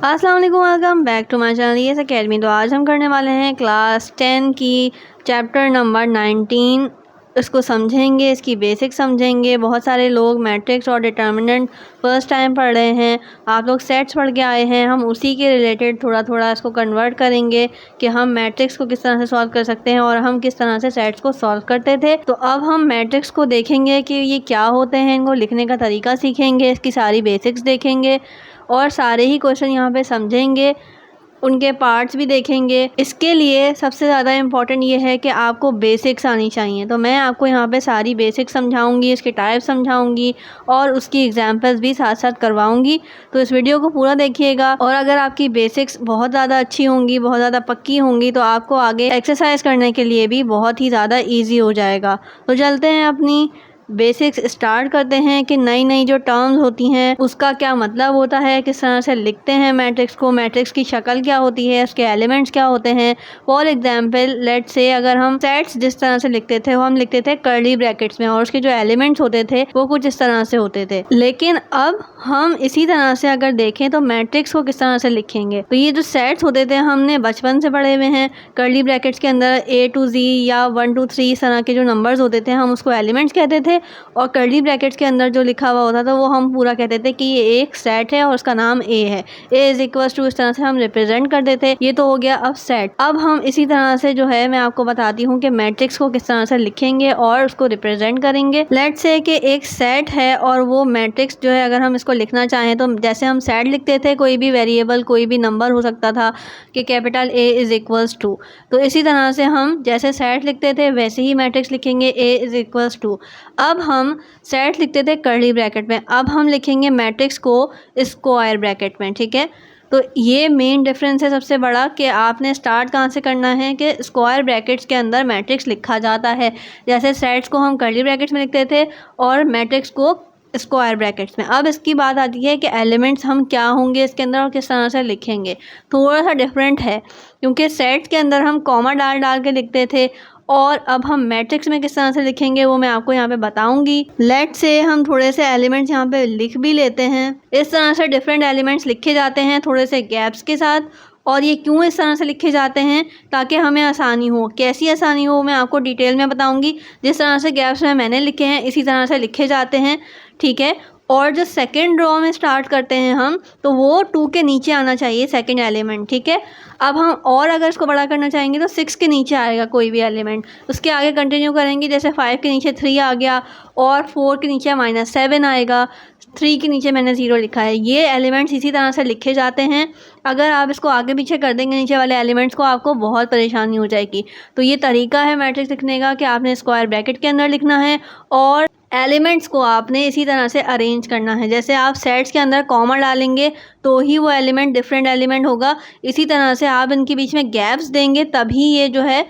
अस्सलाम वालेकुम, welcome back to my channel yes academy. तो आज हम करने वाले हैं क्लास 10 की चैप्टर नंबर 19। इसको समझेंगे, इसकी बेसिक समझेंगे। बहुत सारे लोग मैट्रिक्स और डिटर्मिनेंट फर्स्ट टाइम पढ़ रहे हैं, आप लोग सेट्स पढ़ के आए हैं। हम उसी के रिलेटेड थोड़ा थोड़ा इसको कन्वर्ट करेंगे कि हम मैट्रिक्स को किस तरह से सॉल्व कर सकते हैं और हम किस तरह से सेट्स को सॉल्व करते थे। तो अब हम मैट्रिक्स को देखेंगे कि ये क्या होते हैं, इनको लिखने का तरीका सीखेंगे, इसकी सारी बेसिक्स देखेंगे और सारे ही क्वेश्चन यहाँ पे समझेंगे, उनके पार्ट्स भी देखेंगे। इसके लिए सबसे ज़्यादा इम्पॉर्टेंट ये है कि आपको बेसिक्स आनी चाहिए। तो मैं आपको यहाँ पे सारी बेसिक्स समझाऊंगी, इसके टाइप समझाऊंगी और उसकी एग्जांपल्स भी साथ साथ करवाऊंगी। तो इस वीडियो को पूरा देखिएगा और अगर आपकी बेसिक्स बहुत ज़्यादा अच्छी होंगी, बहुत ज़्यादा पक्की होंगी, तो आपको आगे एक्सरसाइज करने के लिए भी बहुत ही ज़्यादा ईजी हो जाएगा। तो चलते हैं अपनी बेसिक्स स्टार्ट करते हैं कि नई नई जो टर्म्स होती हैं उसका क्या मतलब होता है, किस तरह से लिखते हैं मैट्रिक्स को, मैट्रिक्स की शक्ल क्या होती है, उसके एलिमेंट्स क्या होते हैं। फॉर एग्जांपल लेट से अगर हम सेट्स जिस तरह से लिखते थे वो हम लिखते थे कर्ली ब्रैकेट्स में और उसके जो एलिमेंट्स होते थे वो कुछ इस तरह से होते थे। लेकिन अब हम इसी तरह से अगर देखें तो मैट्रिक्स को किस तरह से लिखेंगे। तो ये जो सेट्स होते थे हमने बचपन से पढ़े हुए हैं। कर्ली ब्रैकेट्स के अंदर A to Z या 1 2 3 इस तरह के जो नंबर्स होते थे हम उसको एलिमेंट्स कहते थे और कर्ली ब्रैकेट्स के अंदर जो लिखा हुआ होता था वो हम पूरा कहते थे कि ये एक सेट है और उसका नाम A है। A इज इक्वल टू, इस तरह से हम रिप्रेजेंट कर देते। ये तो हो गया अब सेट। अब हम इसी तरह से जो है मैं आपको बताती हूँ कि मैट्रिक्स को किस तरह से लिखेंगे और उसको रिप्रेजेंट करेंगे। लेट्स से कि एक सेट है और वो मैट्रिक्स जो है अगर हम इसको लिखना चाहें तो जैसे हम सेट लिखते थे, कोई भी वेरिएबल कोई भी नंबर हो सकता था कि capital A is equals to, तो इसी तरह से हम जैसे सेट लिखते थे वैसे ही मैट्रिक्स लिखेंगे A इज इक्वल्स टू। अब हम सेट लिखते थे कर्ली ब्रैकेट में, अब हम लिखेंगे मैट्रिक्स को स्क्वायर ब्रैकेट में। ठीक है, तो ये मेन डिफरेंस है सबसे बड़ा कि आपने स्टार्ट कहाँ से करना है कि स्क्वायर ब्रैकेट्स के अंदर मैट्रिक्स लिखा जाता है। जैसे सेट्स को हम कर्ली ब्रैकेट्स में लिखते थे और मैट्रिक्स को स्क्वायर ब्रैकेट्स में। अब इसकी बात आती है कि एलिमेंट्स हम क्या होंगे इसके अंदर और किस तरह से लिखेंगे। थोड़ा सा डिफरेंट है क्योंकि सेट्स के अंदर हम कॉमा डाल डाल के लिखते थे और अब हम मैट्रिक्स में किस तरह से लिखेंगे वो मैं आपको यहाँ पे बताऊंगी। लेट से हम थोड़े से एलिमेंट्स यहाँ पे लिख भी लेते हैं। इस तरह से डिफरेंट एलिमेंट्स लिखे जाते हैं थोड़े से गैप्स के साथ। और ये क्यों इस तरह से लिखे जाते हैं, ताकि हमें आसानी हो। कैसी आसानी हो मैं आपको डिटेल में बताऊंगी। जिस तरह से गैप्स में मैंने लिखे हैं इसी तरह से लिखे जाते हैं। ठीक है, और जो सेकेंड रो में स्टार्ट करते हैं हम तो वो 2 के नीचे आना चाहिए सेकेंड एलिमेंट। ठीक है, अब हम और अगर इसको बड़ा करना चाहेंगे तो 6 के नीचे आएगा कोई भी एलिमेंट। उसके आगे कंटिन्यू करेंगे, जैसे 5 के नीचे 3 आ गया और 4 के नीचे -7 आएगा, 3 के नीचे मैंने 0 लिखा है। ये एलिमेंट्स इसी तरह से लिखे जाते हैं। अगर आप इसको आगे पीछे कर देंगे नीचे वाले एलिमेंट्स को आपको बहुत परेशानी हो जाएगी। तो ये तरीका है मैट्रिक्स लिखने का कि आपने स्क्वायर ब्रैकेट के अंदर लिखना है और एलिमेंट्स को आपने इसी तरह से अरेंज करना है। जैसे आप सेट्स के अंदर कॉमा डालेंगे तो ही वो एलिमेंट डिफरेंट एलिमेंट होगा, इसी तरह से आप इनके बीच में गैप्स देंगे तभी ये जो है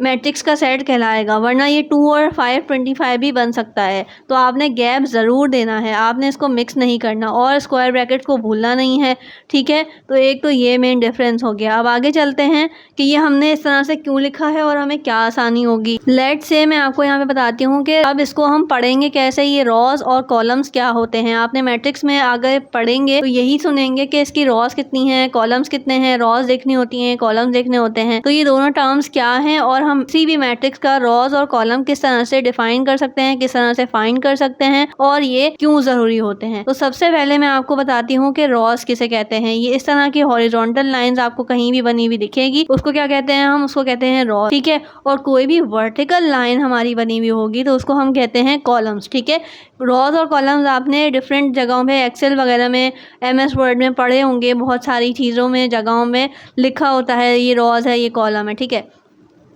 मैट्रिक्स का सेट कहलाएगा, वरना ये 2 और 5 25 भी बन सकता है। तो आपने गैप ज़रूर देना है, आपने इसको मिक्स नहीं करना और स्क्वायर ब्रैकेट को भूलना नहीं है। ठीक है, तो एक तो ये मेन डिफरेंस हो गया। अब आगे चलते हैं कि ये हमने इस तरह से क्यों लिखा है और हमें क्या आसानी होगी। लेट से मैं आपको यहाँ पे बताती हूँ कि अब इसको हम पढ़ेंगे कैसे, ये रॉज और कॉलम्स क्या होते हैं। आपने मैट्रिक्स में आगे पढ़ेंगे तो यही सुनेंगे कि इसकी रॉज कितनी है, कॉलम्स कितने हैं। रॉज देखनी होती हैं, कॉलम्स देखने होते हैं। तो ये दोनों टर्म्स क्या हैं और हम किसी भी मैट्रिक्स का रॉज और कॉलम किस तरह से डिफाइन कर सकते हैं, किस तरह से फाइंड कर सकते हैं और ये क्यों ज़रूरी होते हैं। तो सबसे पहले मैं आपको बताती हूँ कि रॉज किसे कहते हैं। ये इस तरह की हॉरिजॉन्टल लाइंस आपको कहीं भी बनी हुई दिखेगी, उसको क्या कहते हैं, हम उसको कहते हैं रॉज। ठीक है, और कोई भी वर्टिकल लाइन हमारी बनी हुई होगी तो उसको हम कहते हैं कॉलम्स। ठीक है, रॉज और कॉलम्स आपने डिफरेंट जगहों पे एक्सेल वगैरह में, MS वर्ड में पढ़े होंगे। बहुत सारी चीज़ों में, जगहों में लिखा होता है ये रॉज है, ये कॉलम है। ठीक है,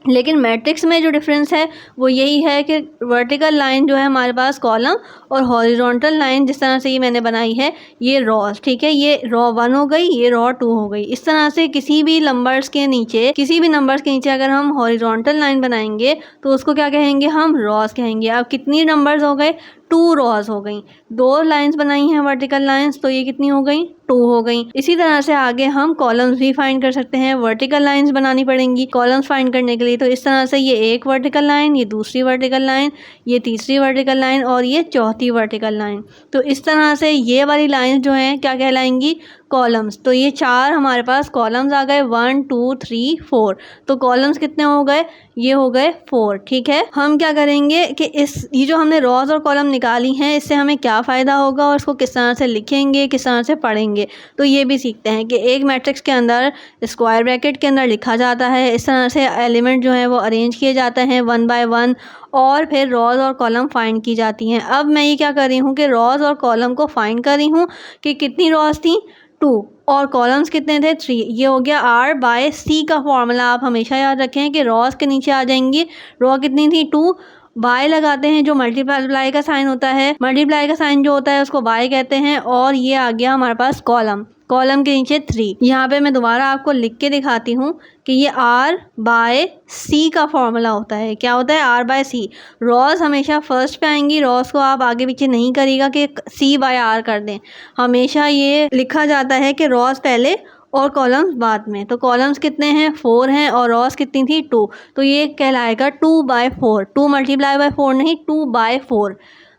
लेकिन मैट्रिक्स में जो डिफरेंस है वो यही है कि वर्टिकल लाइन जो है हमारे पास कॉलम और हॉरिजॉन्टल लाइन जिस तरह से ये मैंने बनाई है ये रॉज। ठीक है, ये रॉ 1 हो गई, ये रॉ 2 हो गई। इस तरह से किसी भी नंबर्स के नीचे अगर हम हॉरिजॉन्टल लाइन बनाएंगे तो उसको क्या कहेंगे, हम रॉज कहेंगे। अब कितनी नंबर्स हो गए, 2 रॉज हो गई। 2 लाइंस बनाई हैं वर्टिकल लाइंस तो ये कितनी हो गई, 2 हो गई। इसी तरह से आगे हम कॉलम्स भी फाइंड कर सकते हैं। वर्टिकल लाइंस बनानी पड़ेंगी कॉलम्स फाइंड करने के लिए। तो इस तरह से ये एक वर्टिकल लाइन, ये दूसरी वर्टिकल लाइन, ये तीसरी वर्टिकल लाइन और ये चौथी वर्टिकल लाइन। तो इस तरह से ये वाली लाइंस जो हैं क्या कहलाएंगी, कॉलम्स। तो ये 4 हमारे पास कॉलम्स आ गए, 1 2 3 4। तो कॉलम्स कितने हो गए? ये हो गए 4। ठीक है, हम क्या करेंगे कि ये जो हमने रॉज और कॉलम निकाली हैं, इससे हमें क्या फ़ायदा होगा और इसको किस तरह से लिखेंगे, किस तरह से पढ़ेंगे, तो ये भी सीखते हैं कि एक मैट्रिक्स के अंदर स्क्वायर ब्रैकेट के अंदर लिखा जाता है, इस तरह से एलिमेंट जो है वो अरेंज किए जाते हैं 1 बाय 1, और फिर रॉज और कॉलम फाइंड की जाती हैं। अब मैं ये क्या कर रही हूँ कि रॉज और कॉलम को फाइंड कर रही हूँ कि कितनी रॉज थी, 2, और कॉलम्स कितने थे, 3। ये हो गया R बाय C का फॉर्मूला। आप हमेशा याद रखें कि रॉज के नीचे आ जाएंगी, रॉ कितनी थी 2, बाय लगाते हैं, जो मल्टीप्लाई का साइन होता है, मल्टीप्लाई का साइन जो होता है उसको बाय कहते हैं, और ये आ गया हमारे पास कॉलम, कॉलम के नीचे 3। यहाँ पे मैं दोबारा आपको लिख के दिखाती हूँ कि ये R बाय C का फॉर्मूला होता है। क्या होता है? R by C। रॉज हमेशा फर्स्ट पे आएंगी, रॉज को आप आगे पीछे नहीं करिएगा कि C बाय R कर दें, हमेशा ये लिखा जाता है कि रॉज पहले और कॉलम्स बाद में। तो कॉलम्स कितने हैं? 4 हैं, और रॉज कितनी थी? 2। तो ये कहलाएगा 2 बाय 4, 2 मल्टीप्लाई बाय 4 नहीं, 2 बाय 4।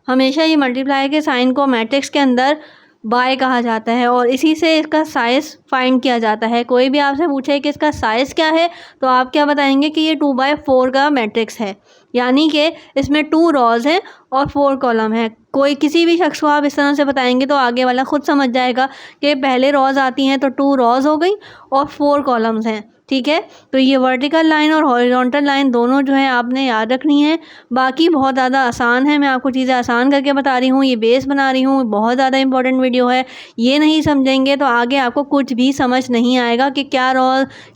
हमेशा ये मल्टीप्लाई के साइन को मैट्रिक्स के अंदर बाय कहा जाता है, और इसी से इसका साइज़ फाइंड किया जाता है। कोई भी आपसे पूछे कि इसका साइज़ क्या है, तो आप क्या बताएंगे कि ये 2 बाय 4 का मैट्रिक्स है, यानी कि इसमें 2 रॉज हैं और 4 कॉलम है। कोई किसी भी शख्स को आप इस तरह से बताएंगे तो आगे वाला खुद समझ जाएगा कि पहले रॉज आती हैं तो 2 रॉज हो गई और 4 कॉलम्स हैं। ठीक है, तो ये वर्टिकल लाइन और हॉरिजॉन्टल लाइन दोनों जो है आपने याद रखनी है। बाकी बहुत ज़्यादा आसान है, मैं आपको चीज़ें आसान करके बता रही हूँ, ये बेस बना रही हूँ, बहुत ज़्यादा इंपॉर्टेंट वीडियो है। ये नहीं समझेंगे तो आगे आपको कुछ भी समझ नहीं आएगा कि क्या रॉ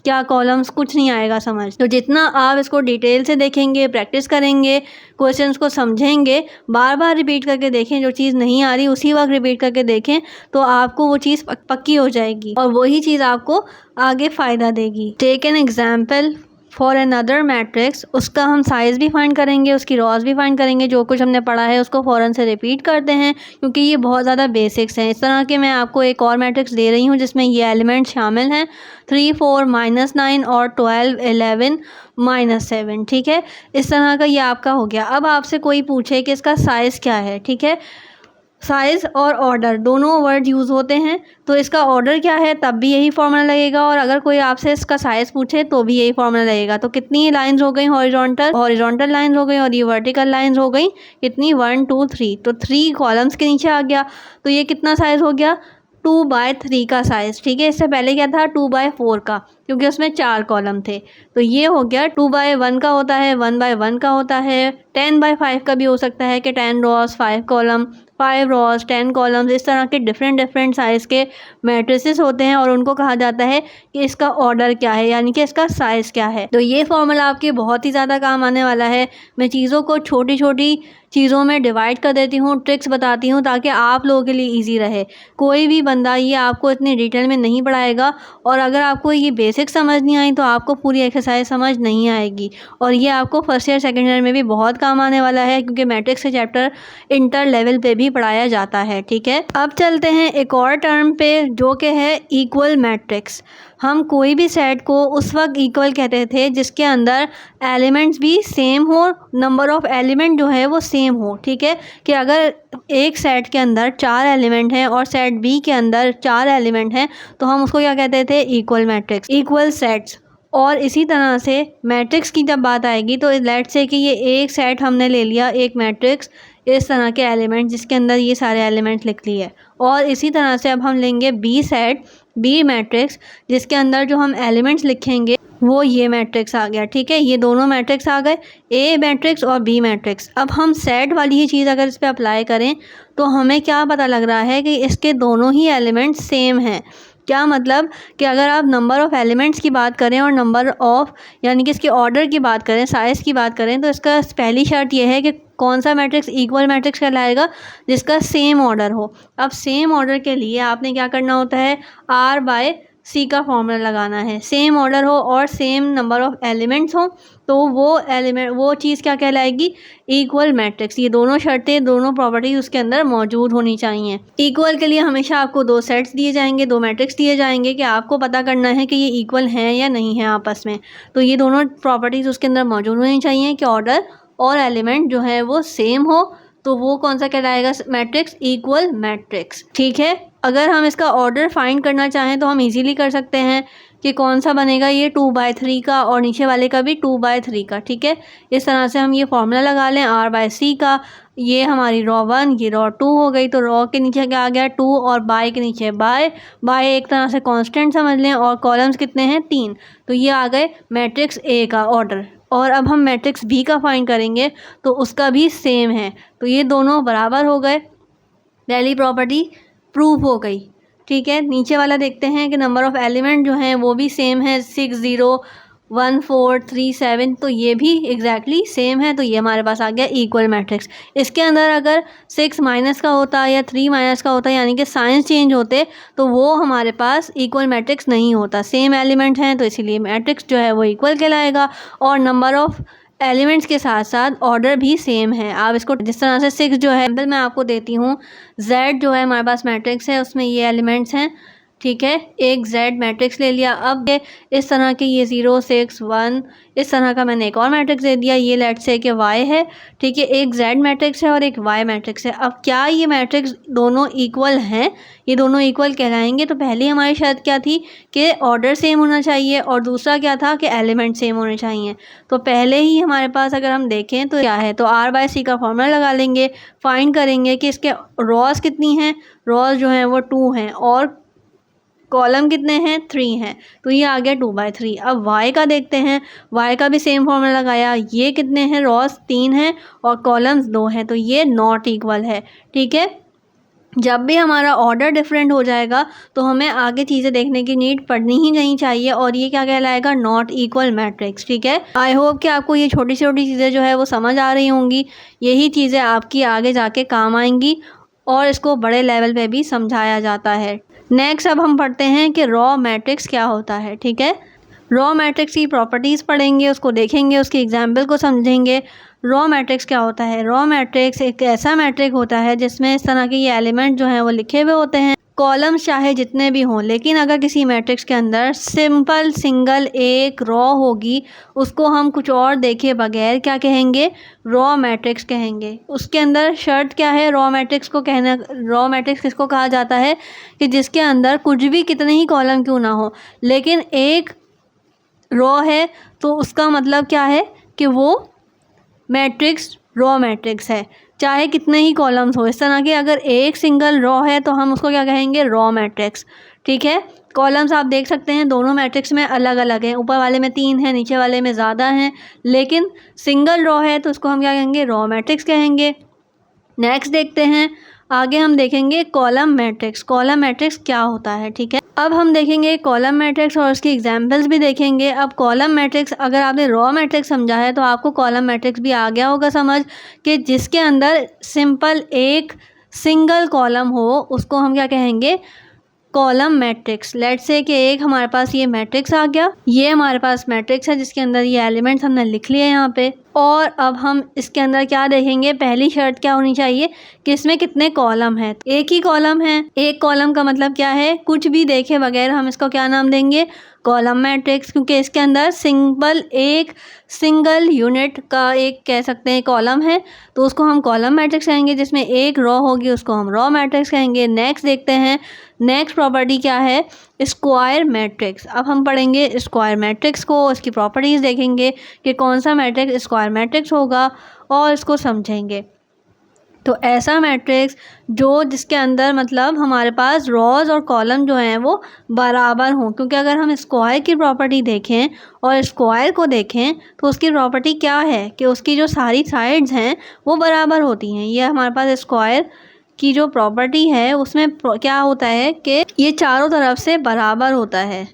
क्या कॉलम्स, कुछ नहीं आएगा समझ। तो जितना आप इसको डिटेल से देखेंगे, प्रैक्टिस करेंगे, क्वेश्चंस को समझेंगे, बार बार रिपीट करके देखें, जो चीज़ नहीं आ रही उसी वक्त रिपीट करके देखें, तो आपको वो चीज़ पक्की हो जाएगी और वही चीज़ आपको आगे फ़ायदा देगी। Take an example for another matrix, उसका हम साइज़ भी फाइंड करेंगे, उसकी रॉज भी फाइंड करेंगे। जो कुछ हमने पढ़ा है उसको फ़ौरन से रिपीट करते हैं क्योंकि ये बहुत ज़्यादा बेसिक्स हैं। इस तरह के मैं आपको एक और मैट्रिक्स दे रही हूँ जिसमें ये एलिमेंट शामिल हैं 3 4 -9 और 12 11 -7। ठीक है, इस तरह का ये आपका हो गया। अब आपसे कोई पूछे कि इसका साइज़ क्या है, ठीक है, साइज़ और ऑर्डर दोनों वर्ड यूज़ होते हैं, तो इसका ऑर्डर क्या है तब भी यही फार्मूला लगेगा, और अगर कोई आपसे इसका साइज़ पूछे तो भी यही फार्मूला लगेगा। तो कितनी लाइंस हो गई? हॉरिजॉन्टल लाइंस हो गई, और ये वर्टिकल लाइंस हो गई कितनी? 1 2 3। तो 3 कॉलम्स के नीचे आ गया, तो ये कितना साइज़ हो गया? 2 बाय 3 का साइज़। ठीक है, इससे पहले क्या था? 2 बाय 4 का, क्योंकि उसमें 4 कॉलम थे। तो ये हो गया 2 बाय 1 का होता है, 1 बाय 1 का होता है, 10 बाय 5 का भी हो सकता है कि 10 रॉज 5 कॉलम, 5 रॉज 10 कॉलम्स। इस तरह के डिफरेंट साइज़ के मैट्रिसेस होते हैं और उनको कहा जाता है कि इसका ऑर्डर क्या है, यानी कि इसका साइज़ क्या है। तो ये फॉर्मूला आपके बहुत ही ज़्यादा काम आने वाला है। मैं चीज़ों को छोटी छोटी चीज़ों में डिवाइड कर देती हूँ, ट्रिक्स बताती हूँ ताकि आप लोगों के लिए ईजी रहे। कोई भी बंदा ये आपको इतनी डिटेल में नहीं पढ़ाएगा, और अगर आपको ये बेसिक समझ नहीं आई तो आपको पूरी एक्सरसाइज समझ नहीं आएगी, और ये आपको फर्स्ट ईयर सेकेंड ईयर में भी बहुत काम आने वाला है क्योंकि मैट्रिक्स के चैप्टर इंटर लेवल पे भी पढ़ाया जाता है। ठीक है, अब चलते हैं एक और टर्म पे जो कि है इक्वल मैट्रिक्स। हम कोई भी सेट को उस वक्त इक्वल कहते थे जिसके अंदर एलिमेंट्स भी सेम हो, नंबर ऑफ़ एलिमेंट जो है वो सेम हो। ठीक है, कि अगर एक सेट के अंदर 4 एलिमेंट हैं और सेट बी के अंदर 4 एलिमेंट हैं तो हम उसको क्या कहते थे? Equal matrix, equal sets. और इसी तरह से मैट्रिक्स की जब बात आएगी तो लेट्स से कि ये एक सेट हमने ले लिया, एक मैट्रिक्स, इस तरह के एलिमेंट जिसके अंदर ये सारे एलिमेंट लिख लिए, और इसी तरह से अब हम लेंगे बी सेट, बी मैट्रिक्स, जिसके अंदर जो हम एलिमेंट्स लिखेंगे वो ये मैट्रिक्स आ गया। ठीक है, ये दोनों मैट्रिक्स आ गए, ए मैट्रिक्स और बी मैट्रिक्स। अब हम सेट वाली ही चीज़ अगर इस पर अप्लाई करें तो हमें क्या पता लग रहा है कि इसके दोनों ही एलिमेंट्स सेम हैं। क्या मतलब कि अगर आप नंबर ऑफ़ एलिमेंट्स की बात करें और नंबर ऑफ़ यानी कि इसके ऑर्डर की बात करें, साइज़ की बात करें, तो इसका पहली शर्त यह है कि कौन सा मैट्रिक्स इक्वल मैट्रिक्स कहलाएगा? जिसका सेम ऑर्डर हो। अब सेम ऑर्डर के लिए आपने क्या करना होता है? R बाय C का फॉर्मूला लगाना है। सेम ऑर्डर हो और सेम नंबर ऑफ़ एलिमेंट्स हो तो वो चीज़ क्या कहलाएगी? Equal matrix. ये दोनों शर्तें, दोनों प्रॉपर्टीज उसके अंदर मौजूद होनी चाहिए। इक्वल के लिए हमेशा आपको 2 सेट्स दिए जाएंगे, 2 मैट्रिक्स दिए जाएंगे कि आपको पता करना है कि ये इक्वल हैं या नहीं है आपस में। तो ये दोनों प्रॉपर्टीज़ उसके अंदर मौजूद होनी चाहिए कि ऑर्डर और एलिमेंट जो है वो सेम हो, तो वो कौन सा कहलाएगा मैट्रिक्स? Equal matrix. ठीक है, अगर हम इसका ऑर्डर फाइंड करना चाहें तो हम इजीली कर सकते हैं कि कौन सा बनेगा, ये 2/3 का और नीचे वाले का भी 2/3 का, ठीक है। इस तरह से हम ये फॉर्मूला लगा लें R/C का। ये हमारी रॉ 1, ये रॉ 2 हो गई। तो रॉ के नीचे क्या आ गया 2 और बाय के नीचे बाय एक तरह से कांस्टेंट समझ लें। और कॉलम्स कितने हैं 3। तो ये आ गए मैट्रिक्स ए का ऑर्डर। और अब हम मैट्रिक्स बी का फाइंड करेंगे तो उसका भी सेम है। तो ये दोनों बराबर हो गए, पहली प्रॉपर्टी प्रूव हो गई, ठीक है। नीचे वाला देखते हैं कि नंबर ऑफ़ एलिमेंट जो हैं वो भी सेम है 6 0 1 4 3 7। तो ये भी एग्जैक्टली सेम है। तो ये हमारे पास आ गया इक्वल मैट्रिक्स। इसके अंदर अगर 6 माइनस का होता या 3 माइनस का होता, यानी कि साइंस चेंज होते, तो वो हमारे पास इक्वल मैट्रिक्स नहीं होता। सेम एलिमेंट हैं तो इसीलिए मैट्रिक्स जो है वो इक्वल कहलाएगा। और नंबर ऑफ़ एलिमेंट्स के साथ साथ ऑर्डर भी सेम है। आप इसको जिस तरह से 6 जो है एग्जाम्पल मैं आपको देती हूँ, Z जो है हमारे पास मैट्रिक्स है, उसमें ये एलिमेंट्स हैं, ठीक है। एक Z मैट्रिक्स ले लिया। अब ये इस तरह के ये 0 6 1 इस तरह का मैंने एक और मैट्रिक्स दे दिया। ये लेट्स से कि Y है, ठीक है। एक Z मैट्रिक्स है और एक Y मैट्रिक्स है। अब क्या ये मैट्रिक्स दोनों इक्वल हैं? ये दोनों इक्वल कहलाएंगे। तो पहली हमारी शर्त क्या थी कि ऑर्डर सेम होना चाहिए, और दूसरा क्या था कि एलिमेंट सेम होने चाहिए। तो पहले ही हमारे पास अगर हम देखें तो क्या है, तो R/C का फॉर्मूला लगा लेंगे, फाइंड करेंगे कि इसके रॉस कितनी हैं। रॉस जो हैं वो 2 हैं और कॉलम कितने हैं 3 हैं। तो ये आ गया 2/3। अब Y का देखते हैं, Y का भी सेम फॉर्मूला लगाया। ये कितने हैं, रॉस 3 हैं और कॉलम्स 2 हैं। तो ये नॉट इक्वल है, ठीक है। जब भी हमारा ऑर्डर डिफरेंट हो जाएगा तो हमें आगे चीज़ें देखने की नीड पड़नी ही नहीं चाहिए, और ये क्या कहलाएगा, नॉट इक्वल मैट्रिक्स, ठीक है। आई होप कि आपको ये छोटी छोटी चीज़ें जो है वो समझ आ रही होंगी। यही चीज़ें आपकी आगे जाके काम आएंगी और इसको बड़े लेवल पे भी समझाया जाता है। नेक्स्ट अब हम पढ़ते हैं कि रॉ मैट्रिक्स क्या होता है, ठीक है। रॉ मैट्रिक्स की प्रॉपर्टीज़ पढ़ेंगे, उसको देखेंगे, उसके एग्जाम्पल को समझेंगे। रॉ मैट्रिक्स क्या होता है? रॉ मैट्रिक्स एक ऐसा मैट्रिक होता है जिसमें इस तरह के ये एलिमेंट जो हैं वो लिखे हुए होते हैं, कॉलम्स चाहे जितने भी हों। लेकिन अगर किसी मैट्रिक्स के अंदर सिंपल सिंगल एक रॉ होगी, उसको हम कुछ और देखे बगैर क्या कहेंगे, रॉ मैट्रिक्स कहेंगे। उसके अंदर शर्त क्या है रॉ मैट्रिक्स को कहना, रॉ मैट्रिक्स किसको कहा जाता है कि जिसके अंदर कुछ भी कितने ही कॉलम क्यों ना हो, लेकिन एक रॉ है, तो उसका मतलब क्या है कि वो मैट्रिक्स रॉ मैट्रिक्स है, चाहे कितने ही कॉलम्स हो। इस तरह के अगर एक सिंगल रॉ है तो हम उसको क्या कहेंगे, रॉ मैट्रिक्स, ठीक है। कॉलम्स आप देख सकते हैं दोनों मैट्रिक्स में अलग अलग हैं, ऊपर वाले में 3 हैं, नीचे वाले में ज़्यादा हैं, लेकिन सिंगल रॉ है तो उसको हम क्या कहेंगे, रॉ मैट्रिक्स कहेंगे। नेक्स्ट देखते हैं, आगे हम देखेंगे कॉलम मैट्रिक्स। कॉलम मैट्रिक्स क्या होता है, ठीक है। अब हम देखेंगे कॉलम मैट्रिक्स और उसकी एग्जांपल्स भी देखेंगे। अब कॉलम मैट्रिक्स, अगर आपने रॉ मैट्रिक्स समझा है तो आपको कॉलम मैट्रिक्स भी आ गया होगा समझ, कि जिसके अंदर सिंपल एक सिंगल कॉलम हो उसको हम क्या कहेंगे, कॉलम मैट्रिक्स। लेट्स से कि एक हमारे पास ये मैट्रिक्स आ गया, ये हमारे पास मैट्रिक्स है जिसके अंदर ये एलिमेंट्स हमने लिख लिए यहाँ पे। और अब हम इसके अंदर क्या देखेंगे, पहली शर्त क्या होनी चाहिए कि इसमें कितने कॉलम हैं। एक ही कॉलम है। एक कॉलम का मतलब क्या है, कुछ भी देखे बगैर हम इसको क्या नाम देंगे, कॉलम मैट्रिक्स, क्योंकि इसके अंदर एक सिंगल यूनिट का एक कह सकते हैं कॉलम है, तो उसको हम कॉलम मैट्रिक्स कहेंगे। जिसमें एक रॉ होगी उसको हम रॉ मैट्रिक्स कहेंगे। नेक्स्ट देखते हैं, नेक्स्ट प्रॉपर्टी क्या है, स्क्वायर मैट्रिक्स। अब हम पढ़ेंगे स्क्वायर मैट्रिक्स को, इसकी प्रॉपर्टीज़ देखेंगे कि कौन सा मैट्रिक्स स्क्वायर मैट्रिक्स होगा और इसको समझेंगे। तो ऐसा मैट्रिक्स जो जिसके अंदर मतलब हमारे पास रॉज और कॉलम जो हैं वो बराबर हों, क्योंकि अगर हम स्क्वायर की प्रॉपर्टी देखें और स्क्वायर को देखें तो उसकी प्रॉपर्टी क्या है कि उसकी जो सारी साइड्स हैं वो बराबर होती हैं। ये हमारे पास स्क्वायर की जो प्रॉपर्टी है उसमें क्या होता है कि ये चारों तरफ से बराबर होता है।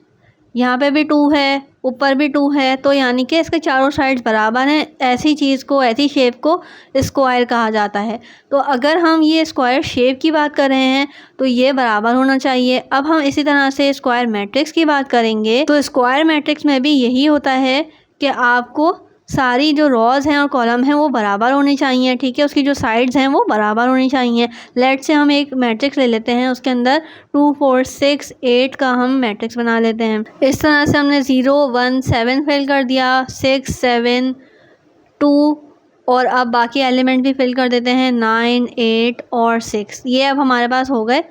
यहाँ पे भी 2 है, ऊपर भी 2 है, तो यानी कि इसके चारों साइड्स बराबर हैं। ऐसी चीज़ को, ऐसी शेप को स्क्वायर कहा जाता है। तो अगर हम ये स्क्वायर शेप की बात कर रहे हैं तो ये बराबर होना चाहिए। अब हम इसी तरह से स्क्वायर मैट्रिक्स की बात करेंगे तो स्क्वायर मैट्रिक्स में भी यही होता है कि आपको सारी जो रॉज हैं और कॉलम हैं वो बराबर होनी चाहिए, ठीक है। उसकी जो साइड्स हैं वो बराबर होनी चाहिए। लेट से हम एक मैट्रिक्स ले लेते हैं, उसके अंदर 2 4 6 8 का हम मैट्रिक्स बना लेते हैं। इस तरह से हमने 0 1 7 फिल कर दिया, 6 7 2, और अब बाकी एलिमेंट भी फिल कर देते हैं 9 8 और 6। ये अब हमारे पास हो गए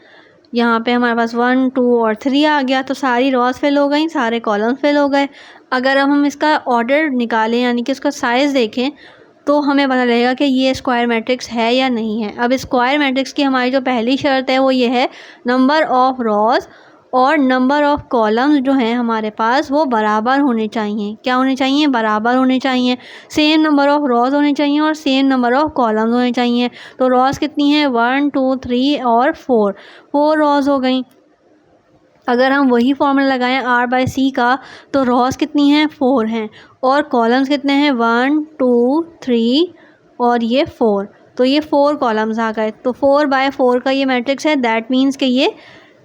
यहाँ पे हमारे पास 1 2 और 3 आ गया, तो सारी रॉज फिल हो गई, सारे कॉलम्स फिल हो गए। अगर अब हम इसका ऑर्डर निकालें यानी कि इसका साइज़ देखें तो हमें पता लगेगा कि ये स्क्वायर मैट्रिक्स है या नहीं है। अब स्क्वायर मैट्रिक्स की हमारी जो पहली शर्त है वो ये है, नंबर ऑफ़ रॉज और नंबर ऑफ़ कॉलम्स जो हैं हमारे पास वो बराबर होने चाहिए। क्या होने चाहिए? बराबर होने चाहिए। सेम नंबर ऑफ़ रॉज होने चाहिए और सेम नंबर ऑफ़ कॉलम्स होने चाहिए। तो रॉज कितनी है? 1 2 3 और 4 रॉज हो गई। अगर हम वही फॉर्मूला लगाएं R/C का तो रॉज कितनी हैं? 4 हैं और कॉलम्स कितने हैं? 1 2 3 और ये 4। तो ये 4 कॉलम्स आ गए। तो 4/4 का ये मैट्रिक्स है, दैट मीन्स कि ये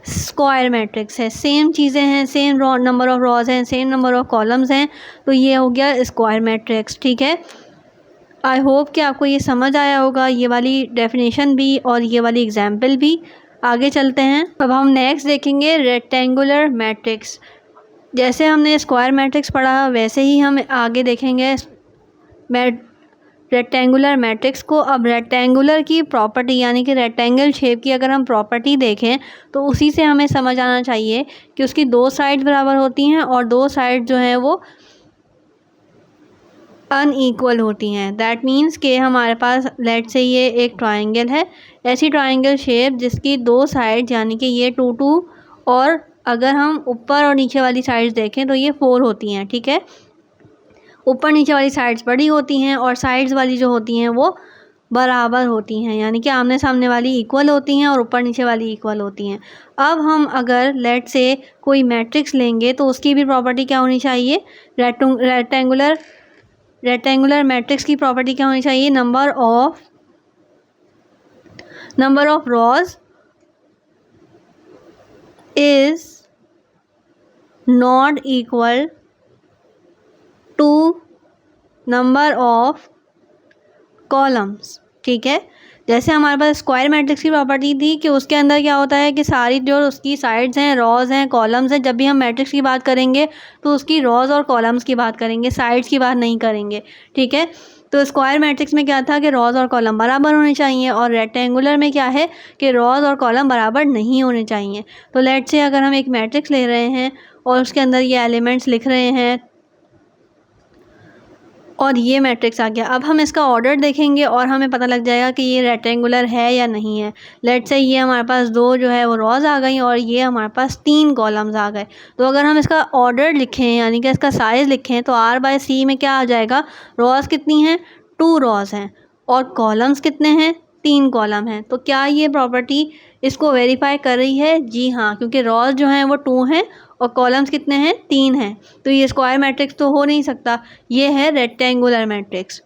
स्क्वायर मैट्रिक्स है। सेम चीज़ें हैं, सेम नंबर ऑफ़ रॉज हैं, सेम नंबर ऑफ़ कॉलम्स हैं, तो ये हो गया स्क्वायर मैट्रिक्स। ठीक है, आई होप कि आपको ये समझ आया होगा, ये वाली डेफिनेशन भी और ये वाली एग्जाम्पल भी। आगे चलते हैं। अब हम नेक्स्ट देखेंगे रेक्टेंगुलर मैट्रिक्स। जैसे हमने स्क्वायर मैट्रिक्स पढ़ा वैसे ही हम आगे देखेंगे रेक्टेंगुलर मैट्रिक्स को। अब रेक्टेंगुलर की प्रॉपर्टी यानी कि रेक्टेंगल शेप की अगर हम प्रॉपर्टी देखें तो उसी से हमें समझ आना चाहिए कि उसकी 2 साइड बराबर होती हैं और 2 साइड जो हैं वो अनईक्वल होती हैं। दैट मीन्स कि हमारे पास लेट से ये एक ट्रायंगल है, ऐसी ट्रायंगल शेप जिसकी 2 साइड यानी कि ये 2 2 और अगर हम ऊपर और नीचे वाली साइड्स देखें तो ये 4 होती हैं। ठीक है, ऊपर नीचे वाली साइड्स बड़ी होती हैं और साइड्स वाली जो होती हैं वो बराबर होती हैं, यानी कि आमने सामने वाली इक्वल होती हैं और ऊपर नीचे वाली इक्वल होती हैं। अब हम अगर लेट से कोई मैट्रिक्स लेंगे तो उसकी भी प्रॉपर्टी क्या होनी चाहिए? रेक्टेंगुलर मैट्रिक्स की प्रॉपर्टी क्या होनी चाहिए? Number of rows is not equal to number of columns. ठीक है, जैसे हमारे पास स्क्वायर मैट्रिक्स की प्रॉपर्टी थी कि उसके अंदर क्या होता है कि सारी जो उसकी साइड्स हैं, रॉज हैं, कॉलम्स हैं, जब भी हम मैट्रिक्स की बात करेंगे तो उसकी रॉज और कॉलम्स की बात करेंगे, साइड्स की बात नहीं करेंगे। ठीक है, तो स्क्वायर मैट्रिक्स में क्या था कि रॉज और कॉलम बराबर होने चाहिए और रेक्टेंगुलर में क्या है कि रॉज और कॉलम बराबर नहीं होने चाहिए। तो लेट से अगर हम एक मैट्रिक्स ले रहे हैं और उसके अंदर ये एलिमेंट्स लिख रहे हैं और ये मैट्रिक्स आ गया, अब हम इसका ऑर्डर देखेंगे और हमें पता लग जाएगा कि ये रेक्टेंगुलर है या नहीं है। लेट से ये हमारे पास 2 जो है वो रॉज आ गई और ये हमारे पास 3 कॉलम्स आ गए। तो अगर हम इसका ऑर्डर लिखें यानी कि इसका साइज़ लिखें तो R/C में क्या आ जाएगा? रॉज कितनी हैं? 2 रॉज हैं और कॉलम्स कितने हैं? 3 कॉलम हैं। तो क्या ये प्रॉपर्टी इसको वेरीफाई कर रही है? जी हाँ, क्योंकि रॉज जो हैं वो 2 हैं और कॉलम्स कितने हैं? 3 हैं। तो ये स्क्वायर मैट्रिक्स तो हो नहीं सकता, ये है रेक्टेंगुलर मैट्रिक्स।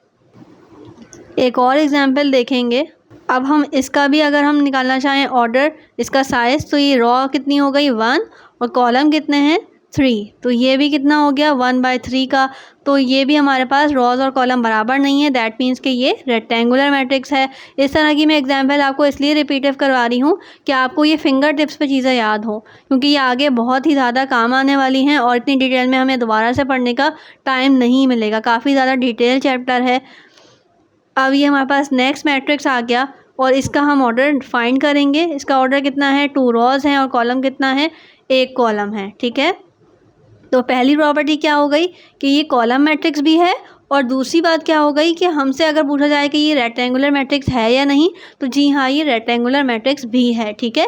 एक और एग्जांपल देखेंगे। अब हम इसका भी अगर हम निकालना चाहें ऑर्डर, इसका साइज़, तो ये रॉ कितनी हो गई? 1 और कॉलम कितने हैं? 3। तो ये भी कितना हो गया? 1/3 का। तो ये भी हमारे पास रॉज और कॉलम बराबर नहीं है, दैट मीन्स कि ये रेक्टेंगुलर मैट्रिक्स है। इस तरह की मैं एग्जांपल आपको इसलिए रिपीटिव करवा रही हूँ कि आपको ये फिंगर टिप्स पे चीज़ें याद हो, क्योंकि ये आगे बहुत ही ज़्यादा काम आने वाली हैं और इतनी डिटेल में हमें दोबारा से पढ़ने का टाइम नहीं मिलेगा, काफ़ी ज़्यादा डिटेल चैप्टर है। अब ये हमारे पास नेक्स्ट मैट्रिक्स आ गया और इसका हम ऑर्डर फाइंड करेंगे। इसका ऑर्डर कितना है? 2 रॉज हैं और कॉलम कितना है? 1 कॉलम है। ठीक है, तो पहली प्रॉपर्टी क्या हो गई कि ये कॉलम मैट्रिक्स भी है और दूसरी बात क्या हो गई कि हमसे अगर पूछा जाए कि ये रेक्टेंगुलर मैट्रिक्स है या नहीं, तो जी हाँ, ये रेक्टेंगुलर मैट्रिक्स भी है। ठीक है,